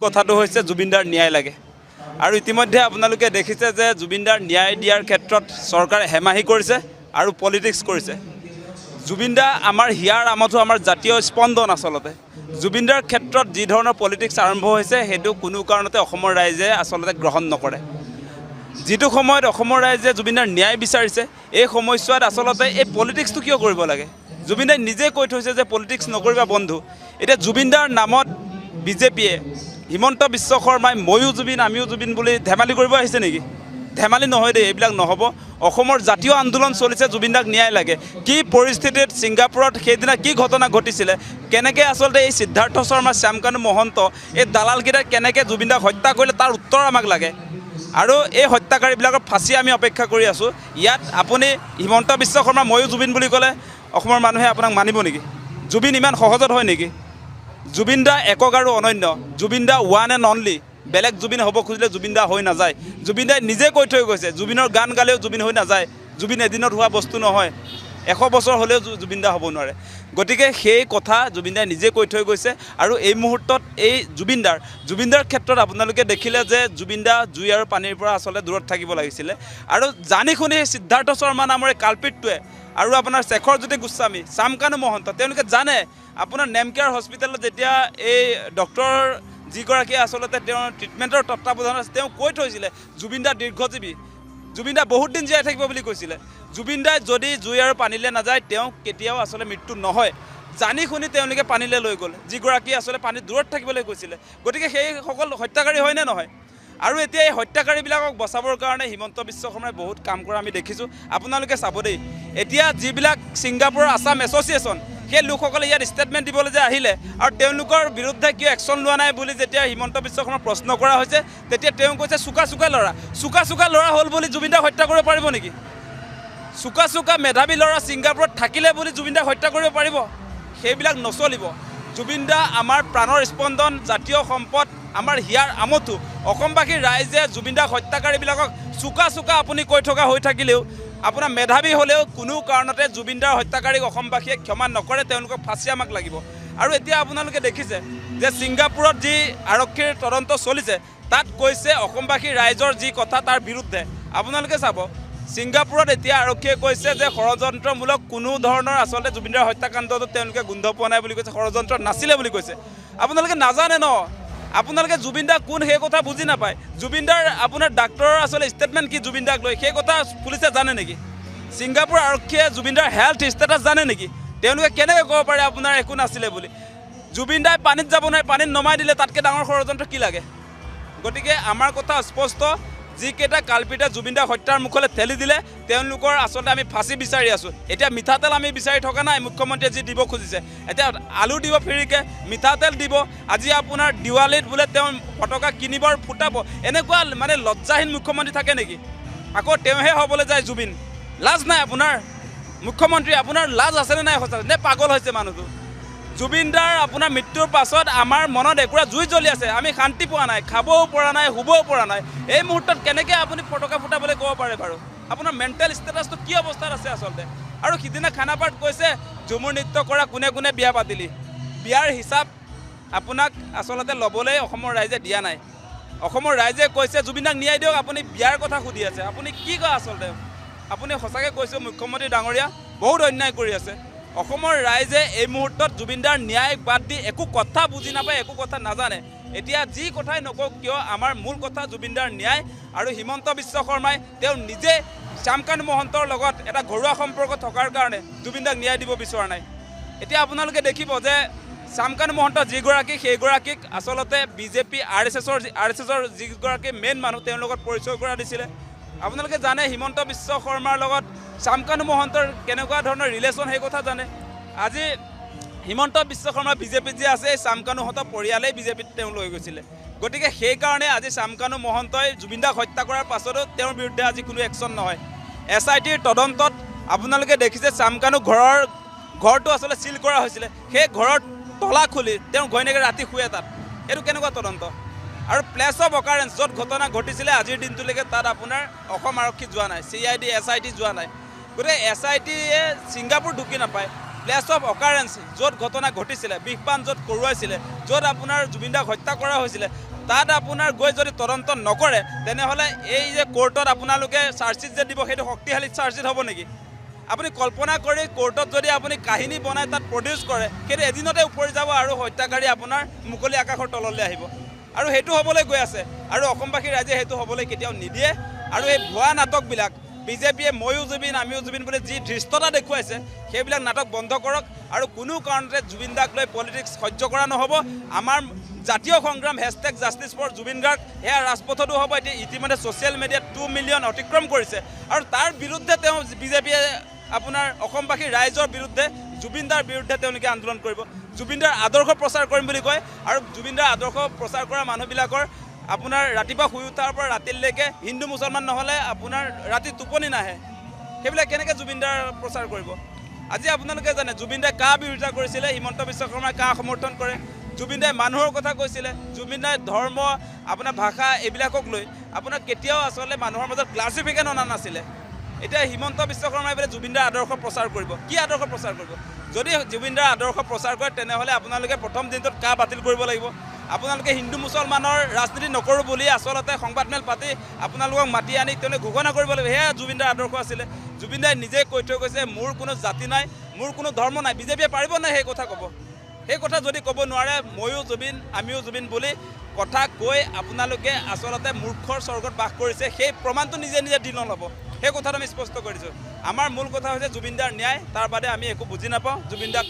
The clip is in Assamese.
কথাটো হৈছে জুবিনদাৰ ন্যায় লাগে আৰু ইতিমধ্যে আপোনালোকে দেখিছে যে জুবিনদাৰ ন্যায় দিয়াৰ ক্ষেত্ৰত চৰকাৰে হেমাহি কৰিছে আৰু পলিটিক্স কৰিছে। জুবিনদা আমাৰ হিয়াৰ আমঠু আমাৰ জাতীয় স্পন্দন আচলতে। জুবিনদাৰ ক্ষেত্ৰত যি ধৰণৰ পলিটিক্স আৰম্ভ হৈছে সেইটো কোনো কাৰণতে অসমৰ ৰাইজে আচলতে গ্ৰহণ নকৰে। যিটো সময়ত অসমৰ ৰাইজে জুবিনদাৰ ন্যায় বিচাৰিছে এই সময়ছোৱাত আচলতে এই পলিটিক্সটো কিয় কৰিব লাগে? জুবিনদাই নিজে কৈ থৈছে যে পলিটিক্স নকৰিবা বন্ধু। এতিয়া জুবিনদাৰ নামত বিজেপিয়ে হিমন্ত বিশ্ব শৰ্মাই ময়ো জুবিন আমিও জুবিন বুলি ধেমালি কৰিব আহিছে নেকি? ধেমালি নহয় দেই, এইবিলাক নহ'ব। অসমৰ জাতীয় আন্দোলন চলিছে, জুবিনদাক ন্যায় লাগে। কি পৰিস্থিতিত ছিংগাপুৰত সেইদিনা কি ঘটনা ঘটিছিলে, কেনেকৈ আচলতে এই সিদ্ধাৰ্থ শৰ্মা শ্যামকানু মহন্ত এই দালালকেইটাই কেনেকৈ জুবিনদাক হত্যা কৰিলে তাৰ উত্তৰ আমাক লাগে আৰু এই হত্যাকাৰীবিলাকৰ ফাঁচি আমি অপেক্ষা কৰি আছোঁ। ইয়াত আপুনি হিমন্ত বিশ্ব শৰ্মা ময়ো জুবিন বুলি ক'লে অসমৰ মানুহে আপোনাক মানিব নেকি? জুবিন ইমান সহজত হয় নেকি? জুবিনদা একক আৰু অনন্য। জুবিনদা ওৱান এণ্ড অনলি। বেলেগ জুবিন হ'ব খুজিলে জুবিনদা হৈ নাযায়। জুবিনদাই নিজে কৈ থৈ গৈছে জুবিনৰ গান গালেও জুবিন হৈ নাযায়। জুবিন এদিনত হোৱা বস্তু নহয়, 100 বছৰ হ'লেও জুবিনদা হ'ব নোৱাৰে। গতিকে সেই কথা জুবিনদাই নিজে কৈ থৈ গৈছে আৰু এই মুহূৰ্তত এই জুবিনদাৰ ক্ষেত্ৰত আপোনালোকে দেখিলে যে জুবিনদা জুই আৰু পানীৰ পৰা আচলতে দূৰত থাকিব লাগিছিলে আৰু জানি শুনি সিদ্ধাৰ্থ শৰ্মা নামৰ এই কালপিতটোৱে আৰু আপোনাৰ শেখৰজ্যোতি গোস্বামী, শ্যামকানু মহন্ত তেওঁলোকে জানে আপোনাৰ নেমকেয়াৰ হস্পিটেলত যেতিয়া এই ডক্টৰ যিগৰাকীয়ে আচলতে তেওঁৰ ট্ৰিটমেণ্টৰ তত্ত্বাৱধানত আছে তেওঁ কৈ থৈছিলে জুবিনদা দীৰ্ঘজীৱী, জুবিনদা বহুত দিন জীয়াই থাকিব বুলি কৈছিলে। জুবিনদাই যদি জুই আৰু পানীলৈ নাযায় তেওঁ কেতিয়াও আচলতে মৃত্যু নহয়। জানি শুনি তেওঁলোকে পানীলৈ লৈ গ'ল, যিগৰাকী আচলতে পানীত দূৰত থাকিবলৈ কৈছিলে। গতিকে সেইসকল হত্যাকাৰী হয়নে নহয়? আৰু এতিয়া এই হত্যাকাৰীবিলাকক বচাবৰ কাৰণে হিমন্ত বিশ্ব শৰ্মাই বহুত কাম কৰা আমি দেখিছোঁ। আপোনালোকে চাব দেই, এতিয়া যিবিলাক ছিংগাপুৰৰ আছাম এছ'চিয়েশ্যন সেই লোকসকলে ইয়াত ষ্টেটমেণ্ট দিবলৈ যে আহিলে আৰু তেওঁলোকৰ বিৰুদ্ধে কিয় একশ্যন লোৱা নাই বুলি যেতিয়া হিমন্ত বিশ্ব শৰ্মাক প্ৰশ্ন কৰা হৈছে তেতিয়া তেওঁ কৈছে চোকা ল'ৰা হ'ল বুলি জুবিনদাক হত্যা কৰিব পাৰিব নেকি? চোকা মেধাৱী ল'ৰা ছিংগাপুৰত থাকিলে বুলি জুবিনদাক হত্যা কৰিব পাৰিব? সেইবিলাক নচলিব। জুবিনদা আমাৰ প্ৰাণৰ স্পন্দন, জাতীয় সম্পদ, আমাৰ হিয়াৰ আমঠু। অসমবাসীৰ ৰাইজে জুবিনদাক হত্যাকাৰীবিলাকক চোকা আপুনি কৈ থকা হৈ থাকিলেও আপোনাৰ মেধাৱী হ'লেও কোনো কাৰণতে জুবিনদাৰ হত্যাকাৰীক অসমবাসীয়ে ক্ষমা নকৰে, তেওঁলোকক ফাঁচি আমাক লাগিব। আৰু এতিয়া আপোনালোকে দেখিছে যে ছিংগাপুৰত যি আৰক্ষীৰ তদন্ত চলিছে তাত কৈছে অসমবাসীৰ ৰাইজৰ যি কথা তাৰ বিৰুদ্ধে। আপোনালোকে চাব ছিংগাপুৰত এতিয়া আৰক্ষীয়ে কৈছে যে ষড়যন্ত্ৰমূলক কোনো ধৰণৰ আচলতে জুবিনদাৰ হত্যাকাণ্ডটো তেওঁলোকে গোন্ধ পোৱা নাই বুলি কৈছে, ষড়যন্ত্ৰ নাছিলে বুলি কৈছে। আপোনালোকে নাজানে ন, আপোনালোকে জুবিনদা কোন সেই কথা বুজি নাপায়। জুবিনদাৰ আপোনাৰ ডাক্তৰৰ আচলতে ষ্টেটমেণ্ট কি জুবিনদাক লৈ সেই কথা পুলিচে জানে নেকি? ছিংগাপুৰ আৰক্ষীয়ে জুবিনদাৰ হেল্থ ষ্টেটাছ জানে নেকি? তেওঁলোকে কেনেকৈ ক'ব পাৰে আপোনাৰ একো নাছিলে বুলি? জুবিনদাই পানীত যাব নোৱাৰে, পানীত নমাই দিলে তাতকৈ ডাঙৰ ষড়যন্ত্ৰ কি লাগে? গতিকে আমাৰ কথা স্পষ্ট, যিকেইটা কালপিতে জুবিনদাক হত্যাৰ মুখলৈ ঠেলি দিলে তেওঁলোকৰ আচলতে আমি ফাঁচি বিচাৰি আছোঁ। এতিয়া মিঠাতেল আমি বিচাৰি থকা নাই, মুখ্যমন্ত্ৰীয়ে যি দিব খুজিছে। এতিয়া আলু দিব ফ্ৰীকৈ, মিঠাতেল দিব। আজি আপোনাৰ দিৱালীত বোলে তেওঁ ফটকা কিনিবৰ ফুটাব, এনেকুৱা মানে লজ্জাহীন মুখ্যমন্ত্ৰী থাকে নেকি? আকৌ তেওঁহে হ'বলৈ যায় জুবিন। লাজ নাই আপোনাৰ? মুখ্যমন্ত্ৰী আপোনাৰ লাজ আছেনে নাই? সঁচা নে পাগল হৈছে মানুহটো? জুবিনদাৰ আপোনাৰ মৃত্যুৰ পাছত আমাৰ মনত একুৰা জুই জ্বলি আছে, আমি শান্তি পোৱা নাই, খাবও পৰা নাই, শুবও পৰা নাই। এই মুহূৰ্তত কেনেকৈ আপুনি ফটকা ফুটাবলৈ ক'ব পাৰে বাৰু? আপোনাৰ মেণ্টেল ষ্টেটাছটো কি অৱস্থাত আছে আচলতে? আৰু সিদিনা খানাপাৰাত কৈছে ঝুমুৰ নৃত্য কৰা কোনে বিয়া পাতিলি। বিয়াৰ হিচাপ আপোনাক আচলতে ল'বলৈ অসমৰ ৰাইজে দিয়া নাই। অসমৰ ৰাইজে কৈছে জুবিনদাক ন্যায় দিয়ক, আপুনি বিয়াৰ কথা সুধি আছে। আপুনি কি কয় আচলতে? আপুনি সঁচাকৈ কৈছে মুখ্যমন্ত্ৰী ডাঙৰীয়া বহুত অন্যায় কৰি আছে। অসমৰ ৰাইজে এই মুহূৰ্তত জুবিনদাৰ ন্যায় বাদ দি একো কথা বুজি নাপায়, একো কথা নাজানে। এতিয়া যি কথাই নকওক কিয় আমাৰ মূল কথা জুবিনদাৰ ন্যায়। আৰু হিমন্ত বিশ্ব শৰ্মাই তেওঁ নিজে শ্যামকানু মহন্তৰ লগত এটা ঘৰুৱা সম্পৰ্ক থকাৰ কাৰণে জুবিনদাক ন্যায় দিব বিচৰা নাই। এতিয়া আপোনালোকে দেখিব যে শ্যামকানু মহন্ত যিগৰাকী সেইগৰাকীক আচলতে বিজেপি আৰ এছ এছৰ যিগৰাকী মেইন মানুহ তেওঁৰ লগত পৰিচয় কৰা দিছিলে। আপোনালোকে জানে হিমন্ত বিশ্ব শৰ্মাৰ লগত শ্যামকানু মহন্তৰ কেনেকুৱা ধৰণৰ ৰিলেশ্যন সেই কথা জানে। আজি হিমন্ত বিশ্ব শৰ্মা বিজেপিত যে আছে, শ্যামকানুহঁতৰ পৰিয়ালেই বিজেপিত তেওঁ লৈ গৈছিলে। গতিকে সেইকাৰণে আজি শ্যামকানু মহন্তই জুবিনদাক হত্যা কৰাৰ পাছতো তেওঁৰ বিৰুদ্ধে আজি কোনো একশ্যন নহয়। SITৰ তদন্তত আপোনালোকে দেখিছে শ্যামকানু ঘৰটো আচলতে চিল কৰা হৈছিলে, সেই ঘৰৰ তলা খুলি তেওঁৰ ঘৈণীয়েকে ৰাতি শুৱে তাত। এইটো কেনেকুৱা তদন্ত? আৰু প্লেচ অফ অকাৰেঞ্চ য'ত ঘটনা ঘটিছিলে আজিৰ দিনটোলৈকে তাত আপোনাৰ অসম আৰক্ষী যোৱা নাই, CID SIT যোৱা নাই। গতিকে SITয়ে ছিংগাপুৰ ঢুকি নাপায়, প্লেচ অফ অকাৰেঞ্চ য'ত ঘটনা ঘটিছিলে, বিষপান য'ত কৰোৱাইছিলে, য'ত আপোনাৰ জুবিন দাক হত্যা কৰা হৈছিলে, তাত আপোনাৰ গৈ যদি তদন্ত নকৰে তেনেহ'লে এই যে কোৰ্টত আপোনালোকে চাৰ্জশ্বিট যে দিব সেইটো শক্তিশালী চাৰ্জশ্বিট হ'ব নেকি? আপুনি কল্পনা কৰি কোৰ্টত যদি আপুনি কাহিনী বনাই তাত প্ৰডিউচ কৰে সেইটো এদিনতে উপৰি যাব আৰু হত্যাকাৰী আপোনাৰ মুকলি আকাশৰ তললৈ আহিব আৰু সেইটো হ'বলৈ গৈ আছে আৰু অসমবাসী ৰাইজে সেইটো হ'বলৈ কেতিয়াও নিদিয়ে। আৰু এই ভুৱা নাটকবিলাক বিজেপিয়ে ময়ো জুবিন আমিও জুবিন বুলি যি ধৃষ্টতা দেখুৱাইছে সেইবিলাক নাটক বন্ধ কৰক আৰু কোনো কাৰণতে জুবিন দাক লৈ পলিটিক্স সহ্য কৰা নহ'ব। আমাৰ জাতীয় সংগ্ৰাম hashtag justice for Zubeen Garg এয়া ৰাজপথতো হ'ব। এতিয়া ইতিমধ্যে ছ'চিয়েল মিডিয়াত 2 মিলিয়ন অতিক্ৰম কৰিছে আৰু তাৰ বিৰুদ্ধে তেওঁ বিজেপিয়ে আপোনাৰ অসমবাসী ৰাইজৰ বিৰুদ্ধে জুবিন দাৰ বিৰুদ্ধে তেওঁলোকে আন্দোলন কৰিব। জুবিন দাৰ আদৰ্শ প্ৰচাৰ কৰিম বুলি কয় আৰু জুবিন দাৰ আদৰ্শ প্ৰচাৰ কৰা মানুহবিলাকৰ আপোনাৰ ৰাতিপুৱা শুই উঠাৰ পৰা ৰাতিলৈকে হিন্দু মুছলমান নহ'লে আপোনাৰ ৰাতি টোপনি নাহে। সেইবিলাক কেনেকৈ জুবিন দাৰ প্ৰচাৰ কৰিব? আজি আপোনালোকে জানে জুবিন দাই কাৰ বিৰোধিতা কৰিছিলে, হিমন্ত বিশ্ব শৰ্মাই কাৰ সমৰ্থন কৰে? জুবিন দাই মানুহৰ কথা কৈছিলে, জুবিন দাই ধৰ্ম আপোনাৰ ভাষা এইবিলাকক লৈ আপোনাৰ কেতিয়াও আচলতে মানুহৰ মাজত ক্লাছিফিকেশ্যন অনা নাছিলে। এতিয়া হিমন্ত বিশ্ব শৰ্মাই বোলে জুবিন দাৰ আদৰ্শ প্ৰচাৰ কৰিব। কি আদৰ্শ প্ৰচাৰ কৰিব? যদি জুবিন দাৰ আদৰ্শ প্ৰচাৰ কৰে তেনেহ'লে আপোনালোকে প্ৰথম দিনটোত কা বাতিল কৰিব লাগিব। আপোনালোকে হিন্দু মুছলমানৰ ৰাজনীতি নকৰোঁ বুলি আচলতে সংবাদমেল পাতি আপোনালোকক মাতি আনি তেওঁলোকে ঘোষণা কৰিব লাগিব। সেয়া জুবিন দাৰ আদৰ্শ আছিলে। জুবিন দাই নিজে কৈ থৈ গৈছে মোৰ কোনো জাতি নাই, মোৰ কোনো ধৰ্ম নাই। বিজেপিয়ে পাৰিব নাই সেই কথা ক'ব? সেই কথা যদি ক'ব নোৱাৰে ময়ো জুবিন আমিও জুবিন বুলি কথা কৈ আপোনালোকে আচলতে মূৰ্খৰ স্বৰ্গত বাস কৰিছে সেই প্ৰমাণটো নিজে নিজে দি নল'ব। সেই কথাটো আমি স্পষ্ট কৰিছোঁ। আমাৰ মূল কথা হৈছে জুবিন দাৰ ন্যায়, তাৰ বাদে আমি একো বুজি নাপাওঁ। জুবিন দাক